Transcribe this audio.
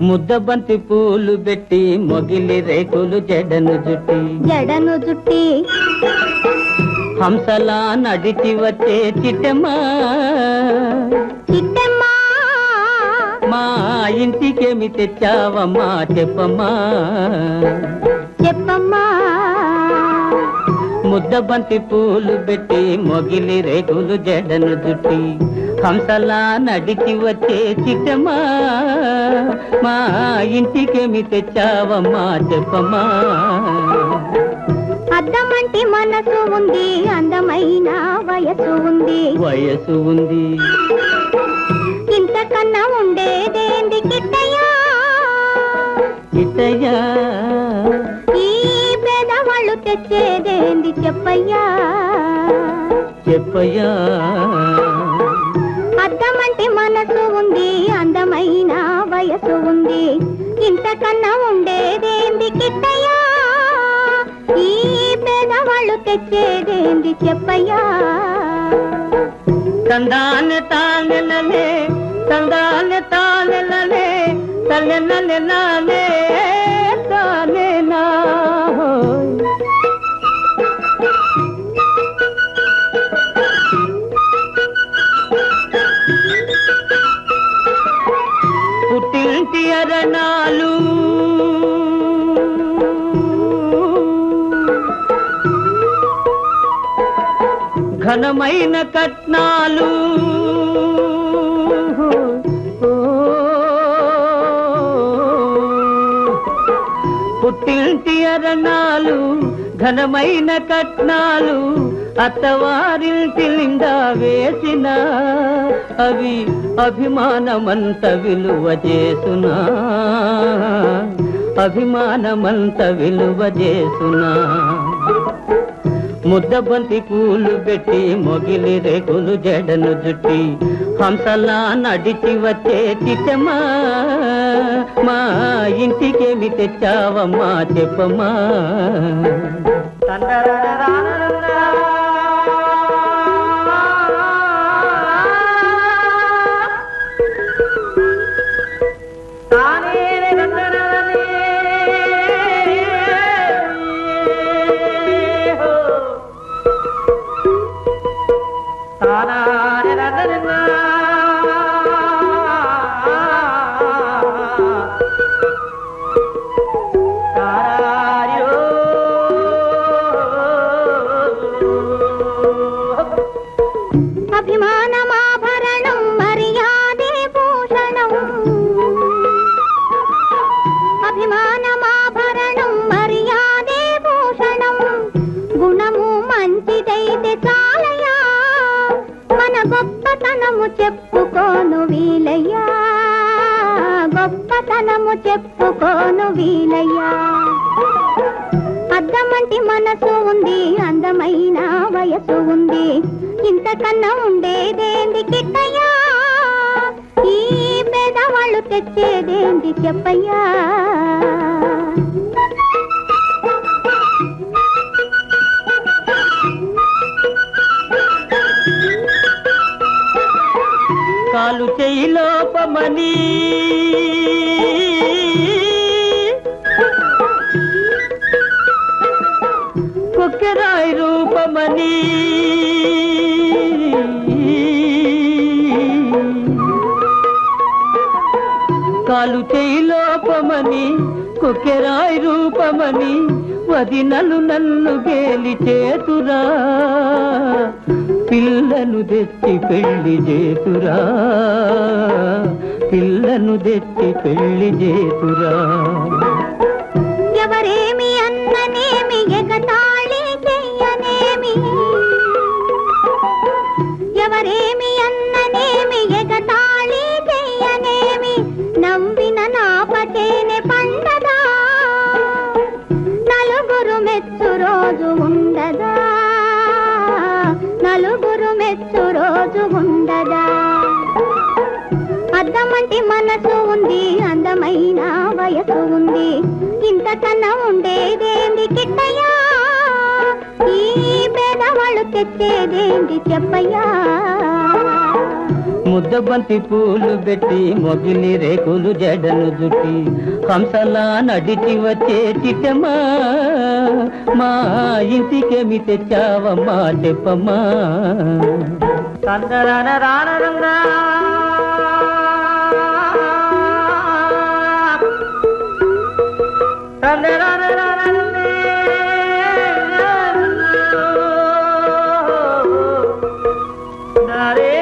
ముద్దబంతి పూలు పెట్టి మొగిలి రేకులు జడను జుట్టి హంసలా నడిచి వచ్చే చిట్టమ్మా మా ఇంటికేమి తెచ్చావమ్మా చెప్పమ్మా ముద్దబంతి పూలు పెట్టి మొగిలి రేకులు జడను జుట్టి హంసలా నడిచి వచ్చే చిట్టమ్మా మా ఇంటికేమి తెచ్చావమ్మా చెప్పమ్మా అద్దమంటి మనసు ఉంది అందమైన వయసు ఉంది ఇంతకన్నా ఉండేదేంది కిట్టయ్యా ఈ పేదవాళ్ళు తెచ్చేదేంది చెప్పయ్యా అద్దమంటి మనసు ఉంది అందమైన వయసు ఉంది ఇంతకన్నా ఉండేదేంది కిట్టయ్యా ఈ పేదవాళ్ళు తెచ్చేదేంది చెప్పయ్యా తందానె తానెలనే తల్లెనలే తానేనా పుట్టింటి అరణాలు ఘనమైన కట్నాలు పుట్టింటి అరణాలు ఘనమైన కట్నాలు అత్తవారింటి నిండా వేసిన అవి అభిమానమంత విలువ చేసునా ముద్దబంతి పూలు పెట్టి మొగిలి రేకులు జడను జుట్టి హంసలా నడిచి వచ్చే చిట్టమ్మా మా ఇంటికేమి తెచ్చావమ్మా చెప్పమ్మా అభిమానమాభరణం మర్యాదే భూషణం గుణము మంచిదైతే చాలయ్యా మన గొప్పతనము చెప్పుకోను వీలయ్యా అద్దమంటి మనసు ఉంది అందమైన వయసు ఉంది ఇంతకన్నా ఉండేదేంది కిట్టయ్యా ఈ పేదవాళ్ళు తెచ్చేదేంది చెప్పయ్యా కాలు చెయ్యి లోపమని కొక్కెరాయి రూపమని కాలు చెయ్యి లోపమని కొక్కెరాయి రూపమని వదినలు నన్ను గేలి చేతురా పిల్లను తెచ్చి పెళ్లి చేతురా ఎవరేమి అన్ననేమి ఎగతాళి రోజు ఉండదా, నలుగురు మెచ్చు రోజు ఉండదా. అద్దమంటి మనసు ఉంది, అందమైన వయసు ఉంది, ఇంతకన్నా ఉండేదేంది కిట్టయ్యా, ఈ పేదవాళ్ళు తెచ్చేదేంది చెప్పయ్యా. ముద్దబంతి పూలు పెట్టి మొగిలి రేకులు జడను జుట్టి హంసలా నడిచి వచ్చే చిట్టమ్మా, మా ఇంటికేమి తెచ్చావమ్మా చెప్పమ్మా. Hare